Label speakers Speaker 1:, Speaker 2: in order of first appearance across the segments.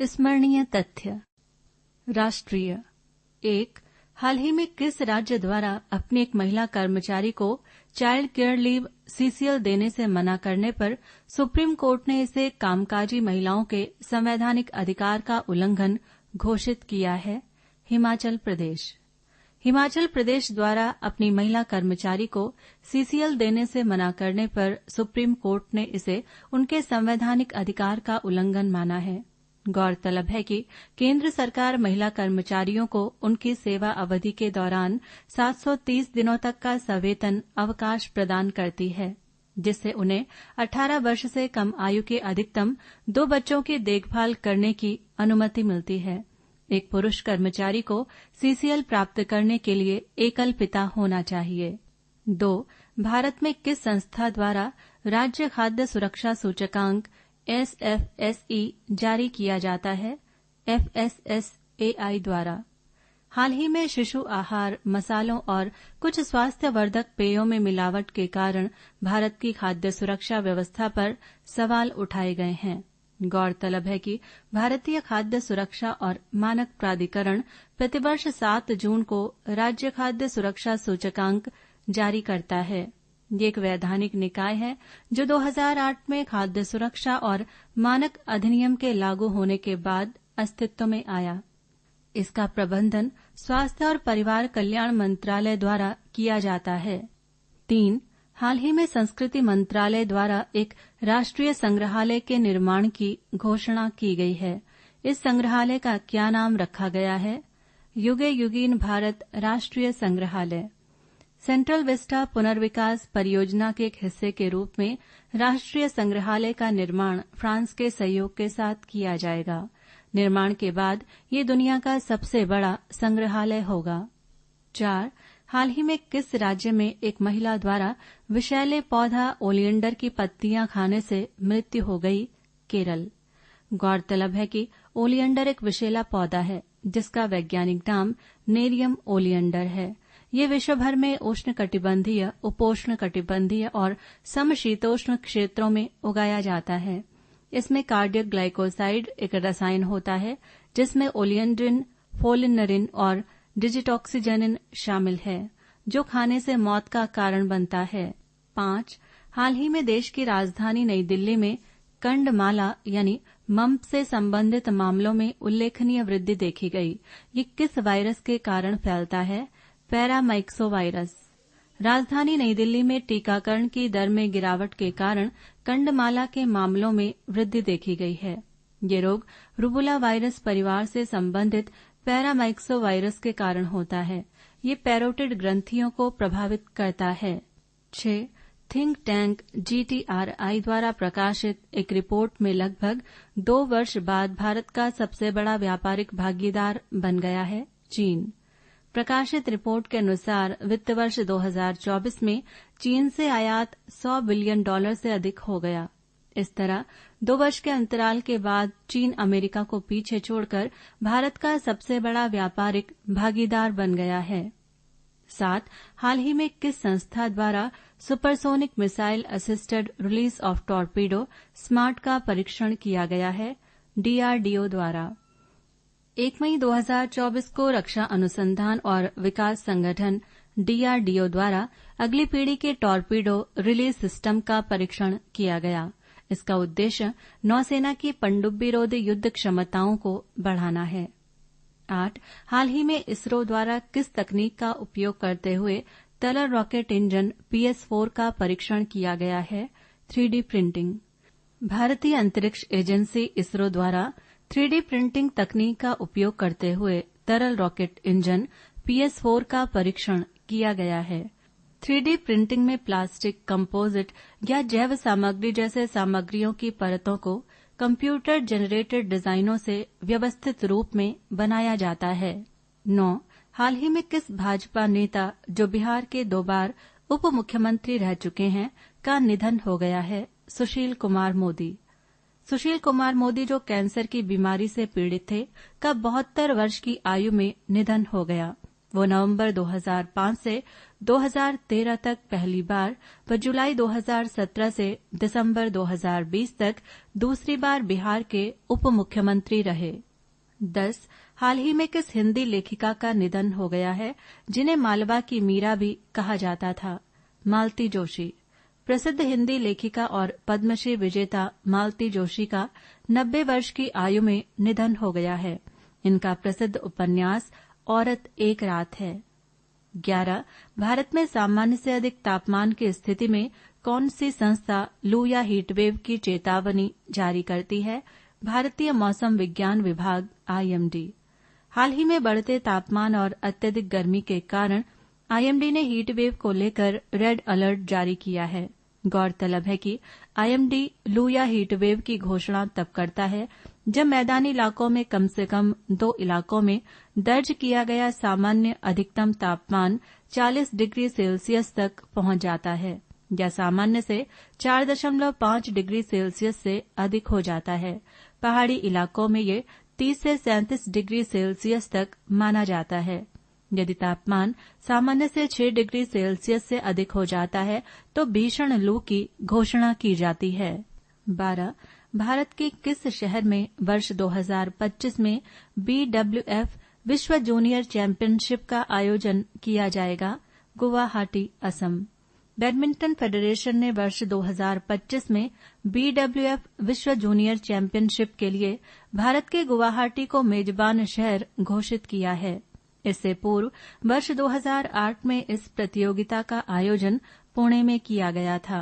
Speaker 1: स्मरणीय तथ्य। राष्ट्रीय। एक, हाल ही में किस राज्य द्वारा अपनी एक महिला कर्मचारी को चाइल्ड केयर लीव सीसीएल देने से मना करने पर सुप्रीम कोर्ट ने इसे कामकाजी महिलाओं के संवैधानिक अधिकार का उल्लंघन घोषित किया है? हिमाचल प्रदेश। हिमाचल प्रदेश द्वारा अपनी महिला कर्मचारी को सीसीएल देने से मना करने पर सुप्रीम कोर्ट ने इसे उनके संवैधानिक अधिकार का उल्लंघन माना है। गौरतलब है कि केंद्र सरकार महिला कर्मचारियों को उनकी सेवा अवधि के दौरान 730 दिनों तक का सवेतन अवकाश प्रदान करती है, जिससे उन्हें 18 वर्ष से कम आयु के अधिकतम 2 बच्चों की देखभाल करने की अनुमति मिलती है। एक पुरुष कर्मचारी को सीसीएल प्राप्त करने के लिए एकल पिता होना चाहिए। 2, भारत में किस संस्था द्वारा राज्य खाद्य सुरक्षा सूचकांक SFSE जारी किया जाता है? FSSAI द्वारा। हाल ही में शिशु आहार, मसालों और कुछ स्वास्थ्यवर्धक पेयों में मिलावट के कारण भारत की खाद्य सुरक्षा व्यवस्था पर सवाल उठाए गए हैं। गौरतलब है कि भारतीय खाद्य सुरक्षा और मानक प्राधिकरण प्रतिवर्ष 7 जून को राज्य खाद्य सुरक्षा सूचकांक जारी करता है। ये एक वैधानिक निकाय है जो 2008 में खाद्य सुरक्षा और मानक अधिनियम के लागू होने के बाद अस्तित्व में आया। इसका प्रबंधन स्वास्थ्य और परिवार कल्याण मंत्रालय द्वारा किया जाता है। 3, हाल ही में संस्कृति मंत्रालय द्वारा एक राष्ट्रीय संग्रहालय के निर्माण की घोषणा की गई है। इस संग्रहालय का क्या नाम रखा गया है? युगे युगीन भारत राष्ट्रीय संग्रहालय। सेंट्रल विस्टा पुनर्विकास परियोजना के एक हिस्से के रूप में राष्ट्रीय संग्रहालय का निर्माण फ्रांस के सहयोग के साथ किया जाएगा। निर्माण के बाद ये दुनिया का सबसे बड़ा संग्रहालय होगा। 4, हाल ही में किस राज्य में एक महिला द्वारा विषैले पौधा ओलियंडर की पत्तियां खाने से मृत्यु हो गई? केरल। गौरतलब है कि ओलियंडर एक विषैला पौधा है जिसका वैज्ञानिक नाम नेरियम ओलियंडर है। ये विश्व भर में उष्णकटिबंधीय, उपोष्ण कटिबंधीय और समशीतोष्ण क्षेत्रों में उगाया जाता है। इसमें कार्डियक ग्लाइकोसाइड एक रसायन होता है जिसमें ओलियंड्रिन, फोलिनरिन और डिजिटॉक्सिजेनिन शामिल है, जो खाने से मौत का कारण बनता है। 5, हाल ही में देश की राजधानी नई दिल्ली में कंडमाला यानी मम्प से संबंधित मामलों में उल्लेखनीय वृद्धि देखी गई। ये किस वायरस के कारण फैलता है? पैरामाइक्सोवायरस। राजधानी नई दिल्ली में टीकाकरण की दर में गिरावट के कारण कंडमाला के मामलों में वृद्धि देखी गई है। ये रोग रूबुला वायरस परिवार से संबंधित पैरामाइक्सोवायरस के कारण होता है। ये पैरोटिड ग्रंथियों को प्रभावित करता है। 6, थिंक टैंक GTRI द्वारा प्रकाशित एक रिपोर्ट में लगभग 2 वर्ष बाद भारत का सबसे बड़ा व्यापारिक भागीदार बन गया है चीन। प्रकाशित रिपोर्ट के अनुसार वित्त वर्ष 2024 में चीन से आयात $100 बिलियन से अधिक हो गया। इस तरह 2 वर्ष के अंतराल के बाद चीन अमेरिका को पीछे छोड़कर भारत का सबसे बड़ा व्यापारिक भागीदार बन गया है। 7, हाल ही में किस संस्था द्वारा supersonic missile assisted release of torpedo smart का परीक्षण किया गया है? DRDO द्वारा। 1 मई 2024 को रक्षा अनुसंधान और विकास संगठन DRDO द्वारा अगली पीढ़ी के टॉर्पीडो रिलीज सिस्टम का परीक्षण किया गया। इसका उद्देश्य नौसेना की पनडुब्बी-रोधी युद्ध क्षमताओं को बढ़ाना है। 8, हाल ही में इसरो द्वारा किस तकनीक का उपयोग करते हुए तरल रॉकेट इंजन PS4 का परीक्षण किया गया है? 3D printing. भारतीय अंतरिक्ष एजेंसी इसरो द्वारा 3D प्रिंटिंग तकनीक का उपयोग करते हुए तरल रॉकेट इंजन PS4 का परीक्षण किया गया है। 3D प्रिंटिंग में प्लास्टिक, कंपोजिट या जैव सामग्री जैसे सामग्रियों की परतों को कंप्यूटर जनरेटेड डिजाइनों से व्यवस्थित रूप में बनाया जाता है। 9, हाल ही में किस भाजपा नेता जो बिहार के 2 बार उप मुख्यमंत्री रह चुके हैं का निधन हो गया है? सुशील कुमार मोदी। सुशील कुमार मोदी जो कैंसर की बीमारी से पीड़ित थे का 72 वर्ष की आयु में निधन हो गया। वो नवंबर 2005 से 2013 तक पहली बार व जुलाई 2017 से दिसंबर 2020 तक दूसरी बार बिहार के उप मुख्यमंत्री रहे। 10. हाल ही में किस हिंदी लेखिका का निधन हो गया है जिन्हें मालवा की मीरा भी कहा जाता था? मालती जोशी। प्रसिद्ध हिंदी लेखिका और पद्मश्री विजेता मालती जोशी का 90 वर्ष की आयु में निधन हो गया है। इनका प्रसिद्ध उपन्यास औरत एक रात है। 11. भारत में सामान्य से अधिक तापमान की स्थिति में कौन सी संस्था लू या हीटवेव की चेतावनी जारी करती है? भारतीय मौसम विज्ञान विभाग IMD। हाल ही में बढ़ते तापमान और अत्यधिक गर्मी के कारण IMD ने हीटवेव को लेकर रेड अलर्ट जारी किया है। गौरतलब है कि IMD लू या हीटवेव की घोषणा तब करता है जब मैदानी इलाकों में कम से कम 2 इलाकों में दर्ज किया गया सामान्य अधिकतम तापमान 40 डिग्री सेल्सियस तक पहुंच जाता है या सामान्य से 4.5 डिग्री सेल्सियस से अधिक हो जाता है। पहाड़ी इलाकों में ये 30 से 37 डिग्री सेल्सियस तक माना जाता है। यदि तापमान सामान्य से 6 डिग्री सेल्सियस से अधिक हो जाता है तो भीषण लू की घोषणा की जाती है। 12. भारत के किस शहर में वर्ष 2025 में BWF विश्व जूनियर चैंपियनशिप का आयोजन किया जाएगा? गुवाहाटी, असम। बैडमिंटन फेडरेशन ने वर्ष 2025 में BWF विश्व जूनियर चैंपियनशिप के लिए भारत के गुवाहाटी को मेजबान शहर घोषित किया है। इससे पूर्व वर्ष 2008 में इस प्रतियोगिता का आयोजन पुणे में किया गया था।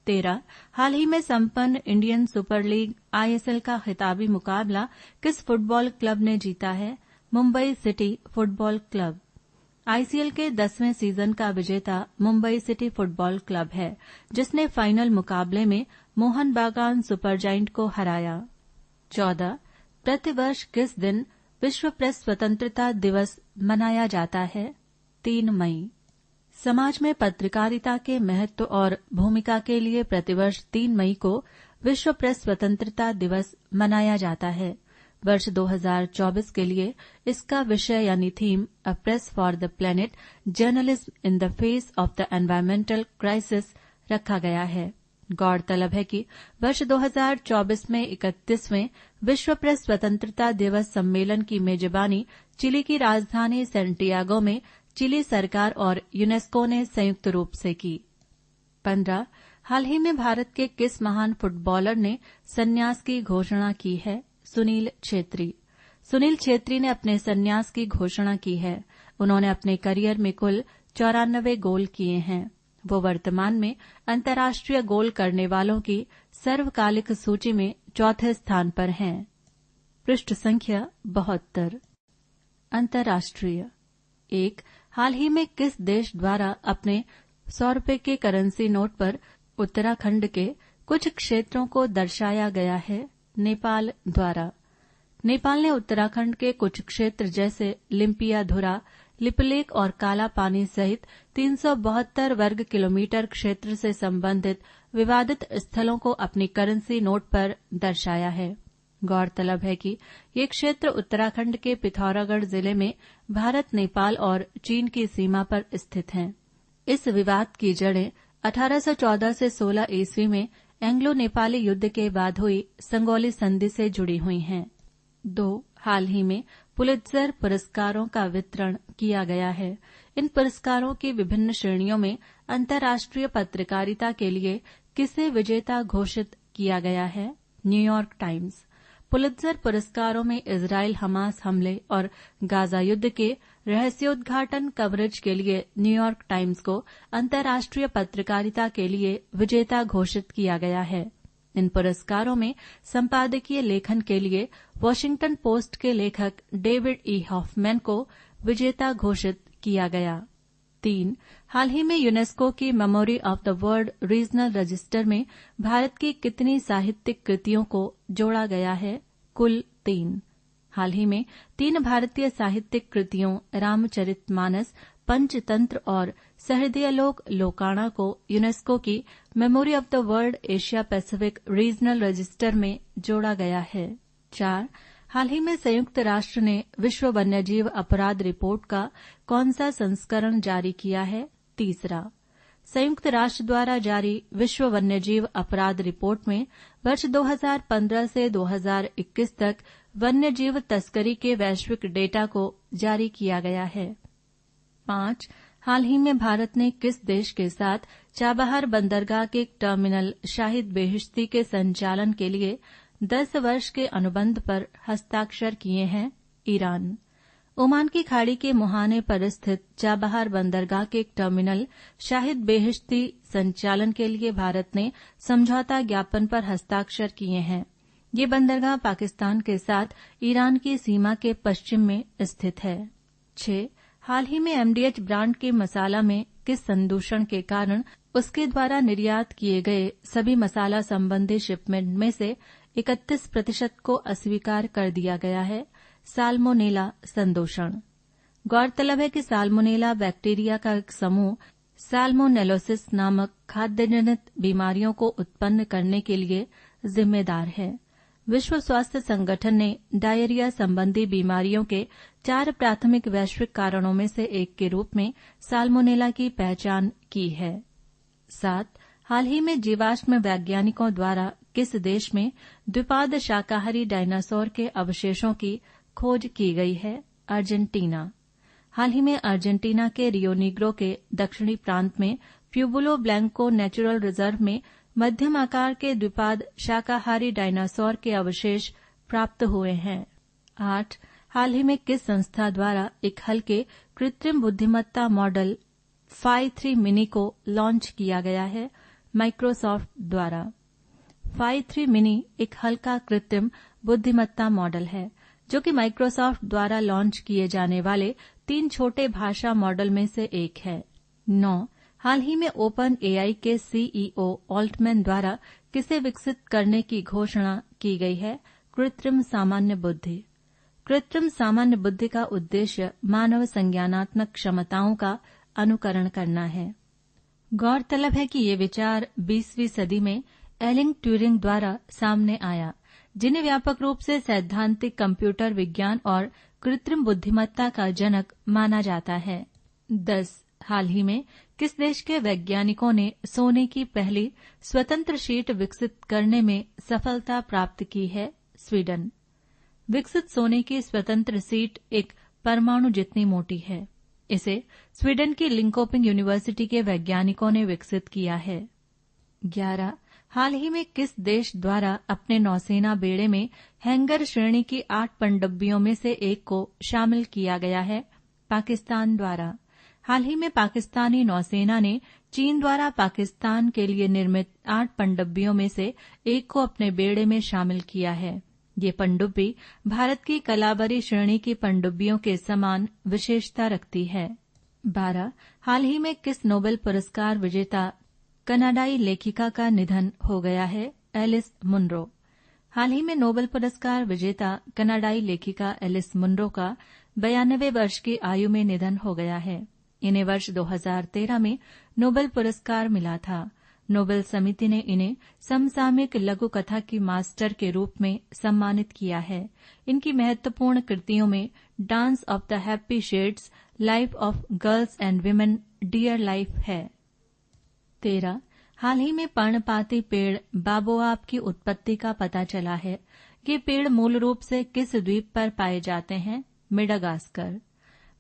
Speaker 1: 13. हाल ही में संपन्न इंडियन सुपर लीग ISL का खिताबी मुकाबला किस फुटबॉल क्लब ने जीता है? Mumbai city football club. ICL के 10वें सीजन का विजेता मुंबई सिटी फुटबॉल क्लब है, जिसने फाइनल मुकाबले में मोहन बागान सुपर जायंट को हराया। 14. प्रतिवर्ष किस दिन विश्व प्रेस स्वतंत्रता दिवस मनाया जाता है? 3 मई। समाज में पत्रकारिता के महत्व और भूमिका के लिए प्रतिवर्ष 3 मई को विश्व प्रेस स्वतंत्रता दिवस मनाया जाता है। वर्ष 2024 के लिए इसका विषय यानी theme a press for the planet, journalism in the face of the environmental crisis रखा गया है। गौरतलब है कि वर्ष 2024 में 31वें विश्व प्रेस स्वतंत्रता दिवस सम्मेलन की मेजबानी चिली की राजधानी सैंटियागो में चिली सरकार और यूनेस्को ने संयुक्त रूप से की। 15. हाल ही में भारत के किस महान फुटबॉलर ने संन्यास की घोषणा की है? सुनील छेत्री। सुनील छेत्री ने अपने संन्यास की घोषणा की है। उन्होंने अपने करियर में कुल 94 गोल किए हैं। वो वर्तमान में अंतर्राष्ट्रीय गोल करने वालों की सर्वकालिक सूची में चौथे स्थान पर हैं। पृष्ठ संख्या 72। अंतर्राष्ट्रीय। 1. हाल ही में किस देश द्वारा अपने 100 रुपये के करेंसी नोट पर उत्तराखंड के कुछ क्षेत्रों को दर्शाया गया है? नेपाल द्वारा। नेपाल ने उत्तराखंड के कुछ क्षेत्र जैसे लिम्पियाधुरा, लिपलेक और काला पानी सहित 372 वर्ग किलोमीटर क्षेत्र से संबंधित विवादित स्थलों को अपनी करेंसी नोट पर दर्शाया है। गौरतलब है कि ये क्षेत्र उत्तराखंड के पिथौरागढ़ जिले में भारत, नेपाल और चीन की सीमा पर स्थित हैं। इस विवाद की जड़ें 1814 से 16 ईस्वी में एंग्लो नेपाली युद्ध के बाद हुई संगोली संधि से जुड़ी हुई हैं। 2. हाल ही में पुलित्जर पुरस्कारों का वितरण किया गया है। इन पुरस्कारों की विभिन्न श्रेणियों में अंतर्राष्ट्रीय पत्रकारिता के लिए किसे विजेता घोषित किया गया है? New York times. पुलित्जर पुरस्कारों में इजराइल हमास हमले और गाजा युद्ध के रहस्योद्घाटन कवरेज के लिए न्यूयॉर्क टाइम्स को अंतर्राष्ट्रीय पत्रकारिता के लिए विजेता घोषित किया गया है। इन पुरस्कारों में संपादकीय लेखन के लिए वॉशिंगटन पोस्ट के लेखक डेविड ई हॉफमैन को विजेता घोषित किया गया। 3. हाल ही में यूनेस्को की memory of the world regional register में भारत की कितनी साहित्यिक कृतियों को जोड़ा गया है? कुल 3। हाल ही में 3 भारतीय साहित्यिक कृतियों रामचरितमानस, पंचतंत्र और सहृदयलोक लोकाणा को यूनेस्को की memory of the world Asia Pacific regional register में जोड़ा गया है। 4. हाल ही में संयुक्त राष्ट्र ने विश्व वन्यजीव अपराध रिपोर्ट का कौन सा संस्करण जारी किया है? तीसरा, संयुक्त राष्ट्र द्वारा जारी विश्व वन्यजीव अपराध रिपोर्ट में वर्ष 2015 से 2021 तक वन्यजीव तस्करी के वैश्विक डेटा को जारी किया गया है। 5. हाल ही में भारत ने किस देश के साथ चाबहार बंदरगाह के टर्मिनल शाहिद बेहिश्ती के संचालन के लिए 10 वर्ष के अनुबंध पर हस्ताक्षर किए हैं? ईरान। ओमान की खाड़ी के मुहाने पर स्थित चाबहार बंदरगाह के टर्मिनल शाहिद बेहिश्ती संचालन के लिए भारत ने समझौता ज्ञापन पर हस्ताक्षर किए हैं। ये बंदरगाह पाकिस्तान के साथ ईरान की सीमा के पश्चिम में स्थित है। 6. हाल ही में MDH ब्रांड के मसाला में किस संदूषण के कारण उसके द्वारा निर्यात किए गए सभी मसाला संबंधी शिपमेंट में से 31% को अस्वीकार कर दिया गया है? साल्मोनेला संदूषण। गौरतलब है कि साल्मोनेला बैक्टीरिया का एक समूह साल्मोनेलोसिस नामक खाद्यजनित बीमारियों को उत्पन्न करने के लिए जिम्मेदार है। विश्व स्वास्थ्य संगठन ने डायरिया संबंधी बीमारियों के 4 प्राथमिक वैश्विक कारणों में से एक के रूप में साल्मोनेला की पहचान की है। 7. हाल ही में जीवाश्म वैज्ञानिकों द्वारा किस देश में द्विपाद शाकाहारी डायनासोर के अवशेषों की खोज की गई है? अर्जेंटीना। हाल ही में अर्जेंटीना के रियो नीग्रो के दक्षिणी प्रांत में प्यूबलो ब्लैंको नेचुरल रिजर्व में मध्यम आकार के द्विपाद शाकाहारी डायनासोर के अवशेष प्राप्त हुए हैं। 8. हाल ही में किस संस्था द्वारा एक हल्के कृत्रिम बुद्धिमत्ता मॉडल Phi 3 मिनी को लॉन्च किया गया है? माइक्रोसॉफ्ट द्वारा। Phi 3 मिनी एक हल्का कृत्रिम बुद्धिमत्ता मॉडल है जो कि माइक्रोसॉफ्ट द्वारा लॉन्च किए जाने वाले 3 छोटे भाषा मॉडल में से एक है। 9. हाल ही में ओपन AI के CEO ऑल्टमैन द्वारा किसे विकसित करने की घोषणा की गई है? कृत्रिम सामान्य बुद्धि। कृत्रिम सामान्य बुद्धि का उद्देश्य मानव संज्ञानात्मक क्षमताओं का अनुकरण करना है। गौरतलब है कि ये विचार 20वीं सदी में एलिंग ट्यूरिंग द्वारा सामने आया, जिन्हें व्यापक रूप से सैद्धांतिक कंप्यूटर विज्ञान और कृत्रिम बुद्धिमत्ता का जनक माना जाता है। 10. हाल ही में किस देश के वैज्ञानिकों ने सोने की पहली स्वतंत्र शीट विकसित करने में सफलता प्राप्त की है? स्वीडन। विकसित सोने की स्वतंत्र शीट एक परमाणु जितनी मोटी है। इसे स्वीडन की लिंकोपिंग यूनिवर्सिटी के वैज्ञानिकों ने विकसित किया है। 11. हाल ही में किस देश द्वारा अपने नौसेना बेड़े में हैंगर श्रेणी की 8 पनडुब्बियों में से एक को शामिल किया गया है? पाकिस्तान द्वारा। हाल ही में पाकिस्तानी नौसेना ने चीन द्वारा पाकिस्तान के लिए निर्मित 8 पनडुब्बियों में से एक को अपने बेड़े में शामिल किया है। ये पनडुब्बी भारत की कलाबरी श्रेणी की पनडुब्बियों के समान विशेषता रखती है। 12. हाल ही में किस नोबेल पुरस्कार विजेता कनाडाई लेखिका का निधन हो गया है? Alice Munro. हाल ही में नोबेल पुरस्कार विजेता कनाडाई लेखिका एलिस मुनरो का 92 वर्ष की आयु में निधन हो गया है। इन्हें वर्ष 2013 में नोबेल पुरस्कार मिला था। नोबेल समिति ने इन्हें समसामयिक लघु कथा की मास्टर के रूप में सम्मानित किया है। इनकी महत्वपूर्ण कृतियों में Dance of the Happy Shades, Life of Girls and Women, Dear Life है। 13. हाल ही में पर्णपाती पेड़ बाबोआब की उत्पत्ति का पता चला है। ये पेड़ मूल रूप से किस द्वीप पर पाए जाते हैं? मेडागास्कर।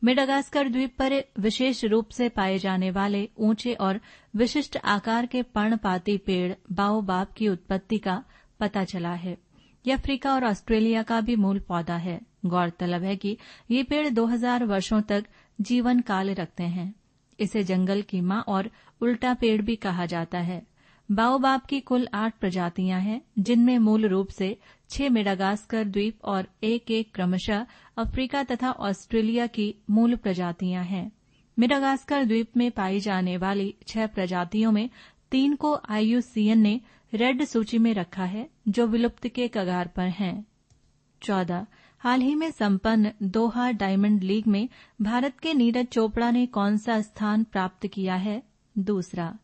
Speaker 1: मेडागास्कर द्वीप पर विशेष रूप से पाए जाने वाले ऊंचे और विशिष्ट आकार के पर्णपाती पेड़ बाओबाब की उत्पत्ति का पता चला है। यह अफ्रीका और ऑस्ट्रेलिया का भी मूल पौधा है। गौरतलब है कि ये पेड़ 2000 वर्षों तक जीवन काल रखते हैं। इसे जंगल की मां और उल्टा पेड़ भी कहा जाता है। बाओबाब की कुल 8 प्रजातियां हैं, जिनमें मूल रूप से 6 मेडागास्कर द्वीप और एक क्रमशः अफ्रीका तथा ऑस्ट्रेलिया की मूल प्रजातियां हैं। मेडागास्कर द्वीप में पाई जाने वाली 6 प्रजातियों में 3 को IUCN ने रेड सूची में रखा है, जो विलुप्त के कगार पर हैं। 14. हाल ही में संपन्न दोहा डायमंड लीग में भारत के नीरज चोपड़ा ने कौन सा स्थान प्राप्त किया है? दूसरा।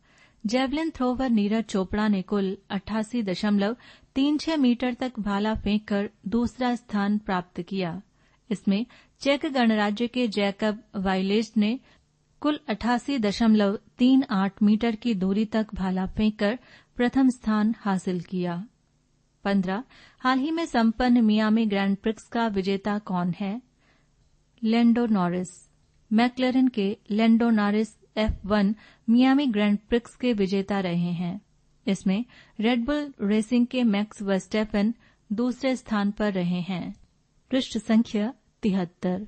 Speaker 1: जेवलिन थ्रोवर नीरज चोपड़ा ने कुल 88.36 मीटर तक भाला फेंककर दूसरा स्थान प्राप्त किया। इसमें चेक गणराज्य के जैकब वाइलेज ने कुल 88.38 मीटर की दूरी तक भाला फेंककर प्रथम स्थान हासिल किया। 15. हाल ही में संपन्न मियामी ग्रैंड प्रिक्स का विजेता कौन है? लैंडो नॉरिस। मैक्लैरेन के Lando Norris F1 Miami Grand Prix के विजेता रहे हैं। इसमें रेडबुल रेसिंग के मैक्स वर्स्टैपेन दूसरे स्थान पर रहे हैं। पृष्ठ संख्या 73।